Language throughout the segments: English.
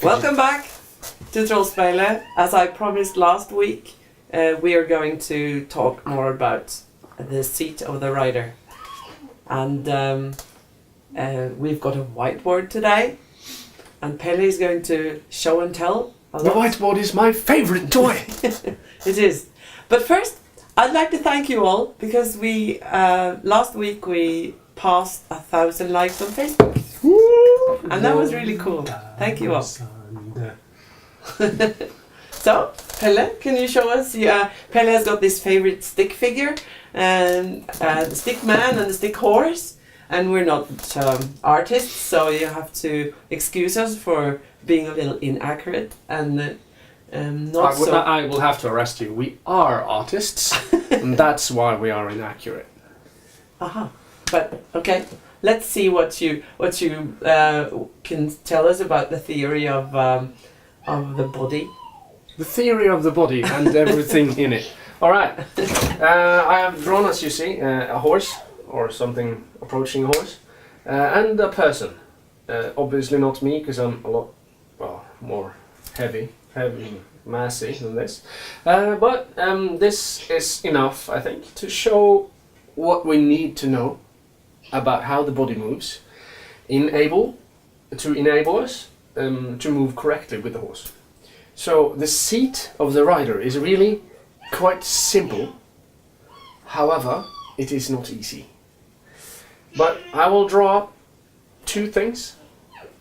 Welcome back to Trollspeilet. As I promised last week, we are going to talk more about the seat of the rider. And we've got a whiteboard today. And Pelle is going to show and tell a lot. The whiteboard is my favourite toy! It is. But first, I'd like to thank you all because we last week we passed 1,000 likes on Facebook. And that was really cool. Thank you all. So, Pelle, can you show us? Pelle has got this favorite stick figure, and the stick man and the stick horse. And we're not artists, so you have to excuse us for being a little inaccurate and not so. I will have to arrest you. We are artists, and that's why we are inaccurate. Aha. But okay, let's see what you can tell us about the theory of the body. The theory of the body and everything in it. All right. I have drawn, as you see, a horse or something approaching a horse, and a person. Obviously not me, because I'm a lot more heavy, massy than this. But this is enough, I think, to show what we need to know about how the body moves, enable us to move correctly with the horse. So the seat of the rider is really quite simple. However, it is not easy. But I will draw two things.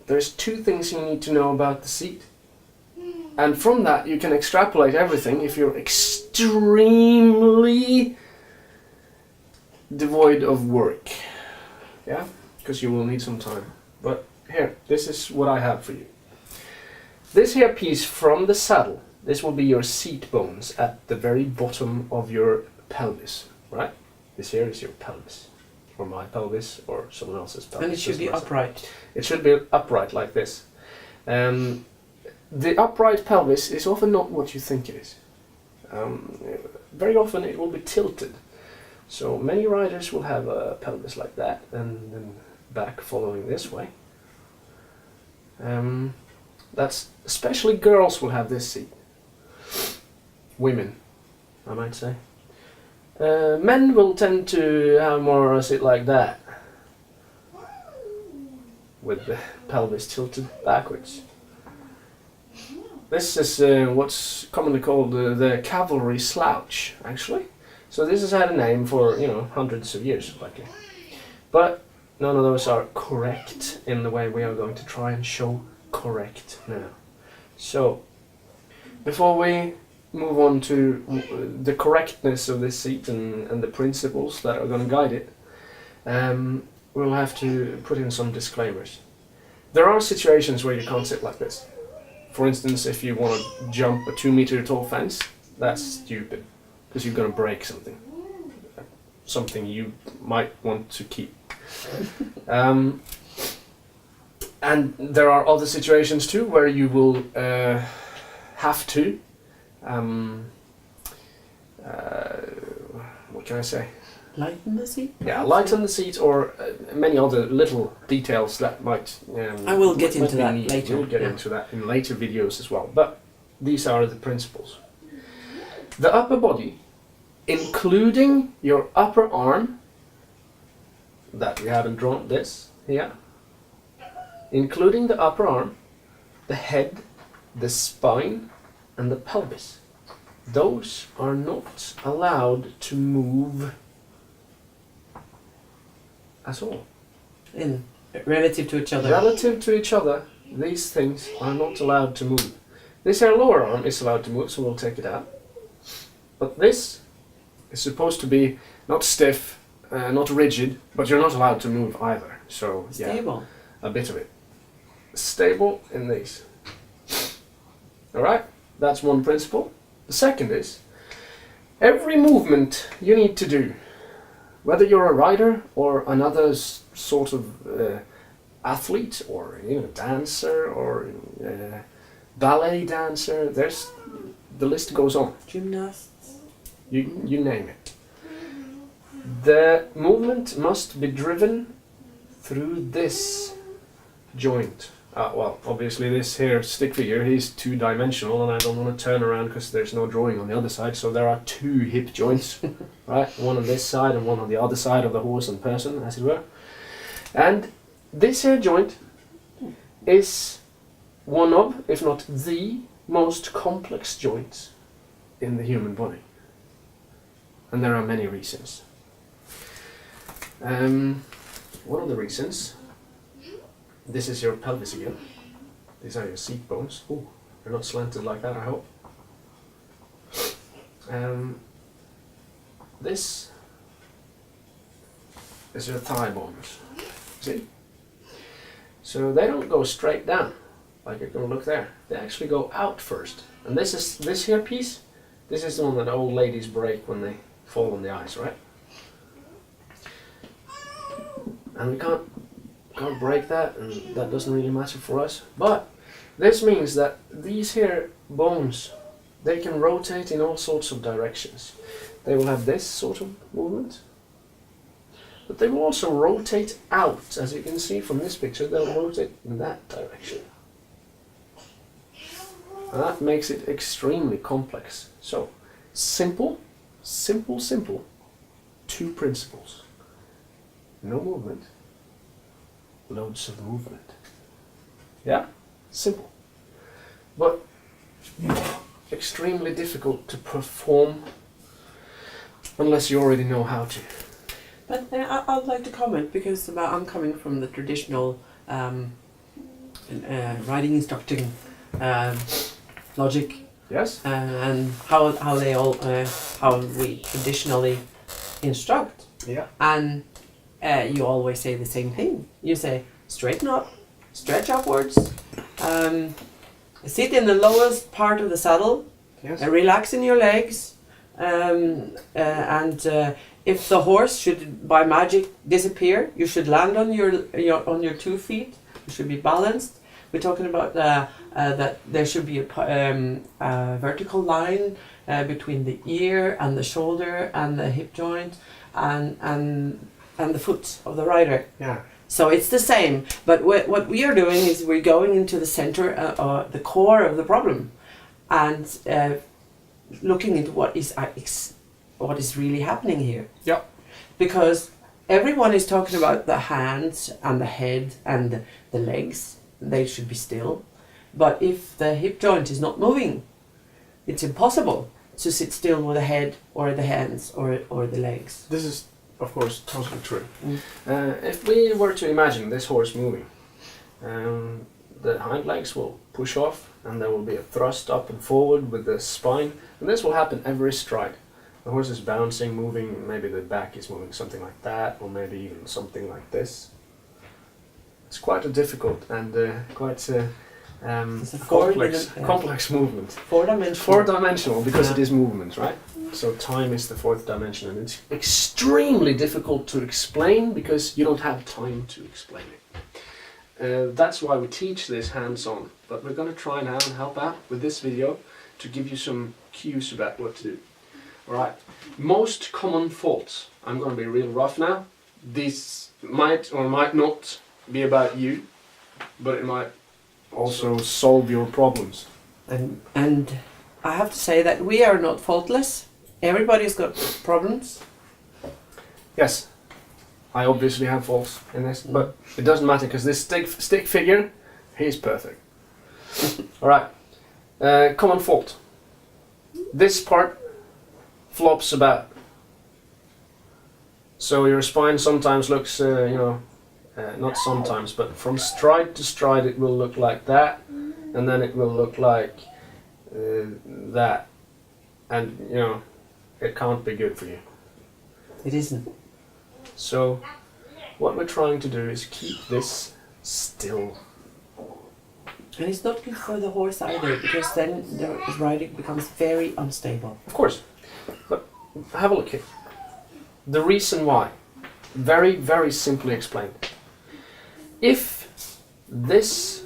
There's two things you need to know about the seat. And from that you can extrapolate everything if you're extremely devoid of work. Yeah? Because you will need some time. But here, this is what I have for you. This here piece from the saddle, this will be your seat bones at the very bottom of your pelvis, right? This here is your pelvis. Or my pelvis, or someone else's pelvis. And it should be upright. It should be upright like this. The upright pelvis is often not what you think it is. Very often it will be tilted. So many riders will have a pelvis like that, and then back following this way. That's especially girls will have this seat. Women, I might say. Men will tend to have more a seat like that, with the pelvis tilted backwards. This is what's commonly called the cavalry slouch, actually. So this has had a name for, hundreds of years, likely. But none of those are correct in the way we are going to try and show correct now. So, before we move on to the correctness of this seat and the principles that are going to guide it, we'll have to put in some disclaimers. There are situations where you can't sit like this. For instance, if you want to jump a 2-meter tall fence, that's stupid, because you're going to break something. Something you might want to keep. And there are other situations too where you will have to what can I say? Lighten the seat? Yeah, lighten the seat, or many other little details that might... I will get into that later. We'll get into that in later videos as well. But these are the principles. The upper body, including your upper arm, that we haven't drawn this here, including the upper arm, the head, the spine, and the pelvis. Those are not allowed to move at all. Relative to each other. Relative to each other, these things are not allowed to move. This here lower arm is allowed to move, so we'll take it out. But this is supposed to be not stiff, not rigid, but you're not allowed to move either. So yeah, stable. A bit of it. Stable in these. Alright, that's one principle. The second is, every movement you need to do, whether you're a rider or another sort of athlete, or even a dancer, or ballet dancer, the list goes on. Gymnasts. You name it. The movement must be driven through this joint Well, obviously this here stick figure, he's two-dimensional, and I don't want to turn around because there's no drawing on the other side, so there are two hip joints, right? One on this side and one on the other side of the horse and person, as it were. And this here joint is one of, if not the, most complex joints in the human body. And there are many reasons. One of the reasons, this is your pelvis again. These are your seat bones. Ooh, they're not slanted like that, I hope. This is your thigh bones. See? So they don't go straight down, like you're going to look there. They actually go out first. And this here piece, this is the one that old ladies break when they fall on the ice, right? And we can't break that, and that doesn't really matter for us. But this means that these here bones, they can rotate in all sorts of directions. They will have this sort of movement, but they will also rotate out. As you can see from this picture, they'll rotate in that direction. And that makes it extremely complex. So, simple, two principles. No movement, loads of movement. Yeah? Simple. But extremely difficult to perform unless you already know how to. But I'd like to comment, because I'm coming from the traditional riding instructing logic. Yes? And how they all how we traditionally instruct. Yeah. And you always say the same thing. You say straighten up, stretch upwards, sit in the lowest part of the saddle, Yes. relax in your legs, and if the horse should by magic disappear, you should land on your 2 feet. You should be balanced. We're talking about that there should be a vertical line between the ear and the shoulder and the hip joint and the foot of the rider. Yeah. So it's the same, but what we are doing is we're going into the center, the core of the problem, and looking into what is really happening here. Yeah. Because everyone is talking about the hands and the head and the legs. They should be still. But if the hip joint is not moving, it's impossible to sit still with the head or the hands or the legs. This is, of course, totally true. If we were to imagine this horse moving, the hind legs will push off and there will be a thrust up and forward with the spine, and this will happen every stride. The horse is bouncing, moving, maybe the back is moving something like that, or maybe even something like this. It's quite a difficult and quite complex movement. Four-dimensional because it is movement, right? So time is the fourth dimension, and it's extremely difficult to explain because you don't have time to explain it. That's why we teach this hands-on, but we're going to try now and help out with this video to give you some cues about what to do. Alright, most common faults. I'm going to be real rough now. These might or might not be about you, but it might also solve your problems. And I have to say that we are not faultless. Everybody's got problems. Yes, I obviously have faults in this, but it doesn't matter because this stick figure, he's perfect. Alright, common fault. This part flops about. So your spine sometimes looks, not sometimes, but from stride to stride it will look like that, and then it will look like that, and it can't be good for you. It isn't. So what we're trying to do is keep this still. And it's not good for the horse either, because then the riding becomes very unstable. Of course, but have a look here. The reason why, very, very simply explained. If this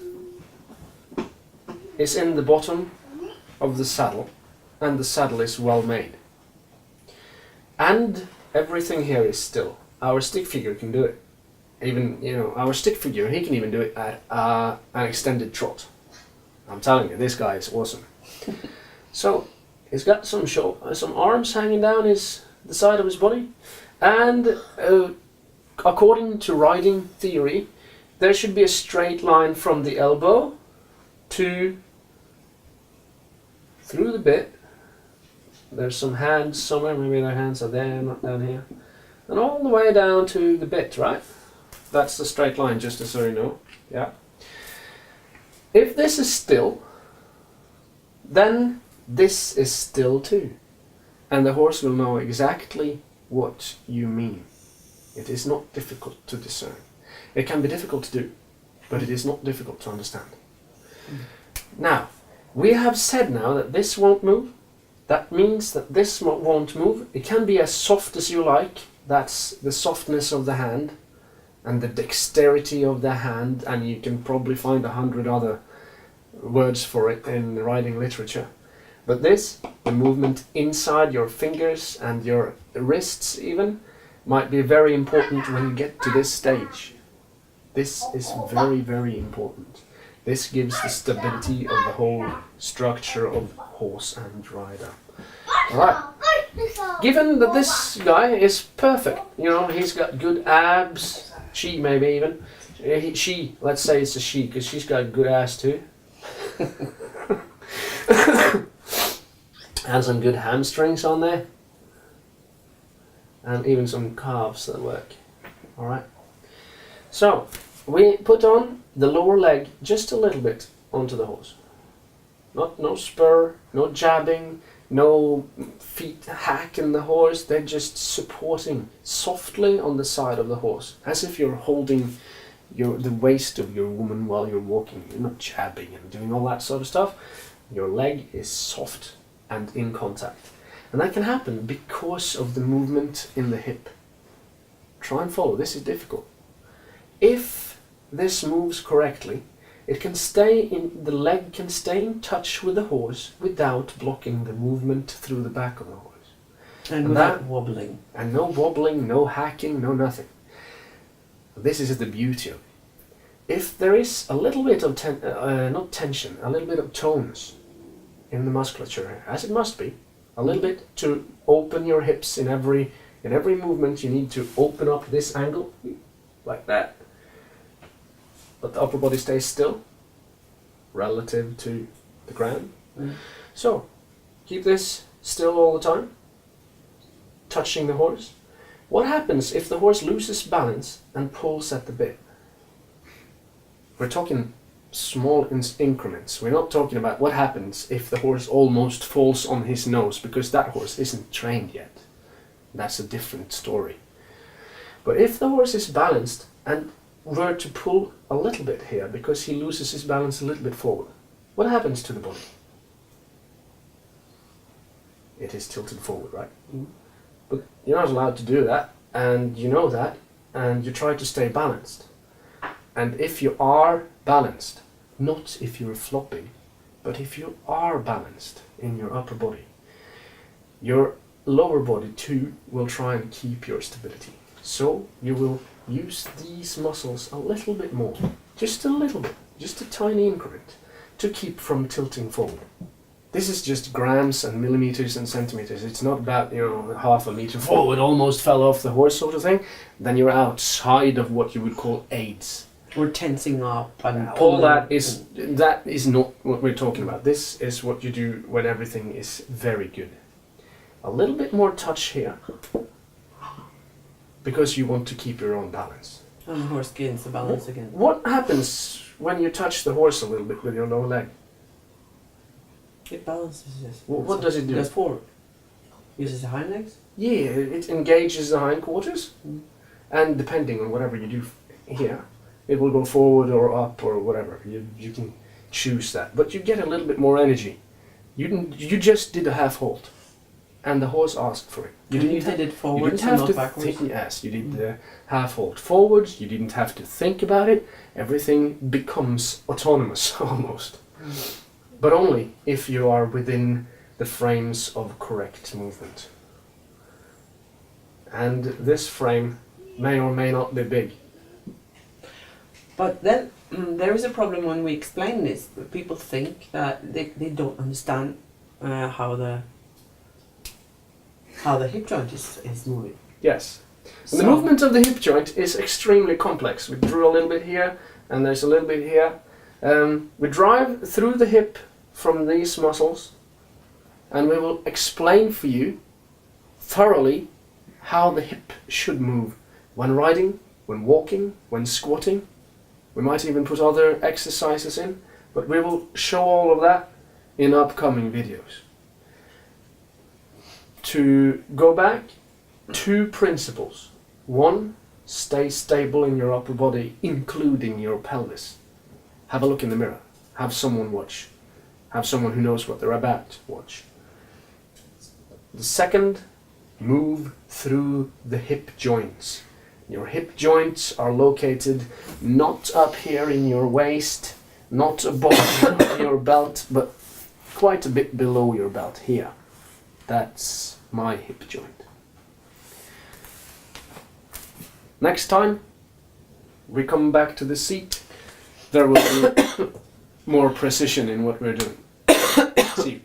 is in the bottom of the saddle, and the saddle is well made, and everything here is still, our stick figure can do it. even, you know, our stick figure, he can even do it at an extended trot. I'm telling you, this guy is awesome. So he's got some arms hanging down the side of his body, and according to riding theory, there should be a straight line from the elbow through the bit. There's some hands somewhere, maybe their hands are there, not down here, and all the way down to the bit, right? That's the straight line, just so you know. Yeah. If this is still, then this is still too. And the horse will know exactly what you mean. It is not difficult to discern. It can be difficult to do, but it is not difficult to understand. Now, we have said now that this won't move. That means that this won't move. It can be as soft as you like. That's the softness of the hand and the dexterity of the hand, and you can probably find 100 other words for it in the riding literature. But this, the movement inside your fingers and your wrists even, might be very important when you get to this stage. This is very, very important. This gives the stability of the whole structure of horse and rider. Alright. Given that this guy is perfect, you know, he's got good abs, she maybe even, let's say it's a she, because she's got a good ass too. And some good hamstrings on there. And even some calves that work. Alright. So, we put on the lower leg just a little bit onto the horse. No spur, no jabbing, no feet hacking the horse. They're just supporting softly on the side of the horse, as if you're holding the waist of your woman while you're walking. You're not jabbing and doing all that sort of stuff. Your leg is soft and in contact. And that can happen because of the movement in the hip. Try and follow. This is difficult. If this moves correctly, the leg can stay in touch with the horse without blocking the movement through the back of the horse. And without wobbling. And no wobbling, no hacking, no nothing. This is the beauty of it. If there is a little bit of not tension, a little bit of tonus in the musculature, as it must be, a little bit to open your hips in every movement, you need to open up this angle, like that. But the upper body stays still, relative to the ground. So, keep this still all the time, touching the horse. What happens if the horse loses balance and pulls at the bit? We're talking small increments. We're not talking about what happens if the horse almost falls on his nose, because that horse isn't trained yet. That's a different story. But if the horse is balanced and were to pull a little bit here because he loses his balance a little bit forward, what happens to the body? It is tilted forward, right? But you're not allowed to do that, and you know that, and you try to stay balanced. And if you are balanced, not if you're flopping, but if you are balanced in your upper body, your lower body too will try and keep your stability. So you will use these muscles a little bit more, just a little bit, just a tiny increment, to keep from tilting forward. This is just grams and millimeters and centimeters. It's not about, you know, half a meter forward, almost fell off the horse sort of thing. Then you're outside of what you would call aids. We're tensing up and all that is not what we're talking about. This is what you do when everything is very good. A little bit more touch here, because you want to keep your own balance. And the horse gains the balance again. What happens when you touch the horse a little bit with your lower leg? It balances it. What does it do? It goes forward. Uses the hind legs? Yeah, it engages the hindquarters, and depending on whatever you do here, it will go forward or up or whatever. You can choose that, but you get a little bit more energy. You just did a half halt, and the horse asked for it. You did it forwards and not backwards? Yes, you did the half halt forwards. You didn't have to think about it. Everything becomes autonomous almost. But only if you are within the frames of correct movement. And this frame may or may not be big. But then there is a problem when we explain this. People think that they don't understand how the hip joint is moving. Yes. And the movement of the hip joint is extremely complex. We drew a little bit here, and there's a little bit here. We drive through the hip from these muscles, and we will explain for you thoroughly how the hip should move when riding, when walking, when squatting. We might even put other exercises in, but we will show all of that in upcoming videos. To go back, 2 principles. 1, stay stable in your upper body, including your pelvis. Have a look in the mirror. Have someone watch. Have someone who knows what they're about watch. The second, move through the hip joints. Your hip joints are located not up here in your waist, not above your belt, but quite a bit below your belt here. That's my hip joint. Next time we come back to the seat, there will be more precision in what we're doing. See you.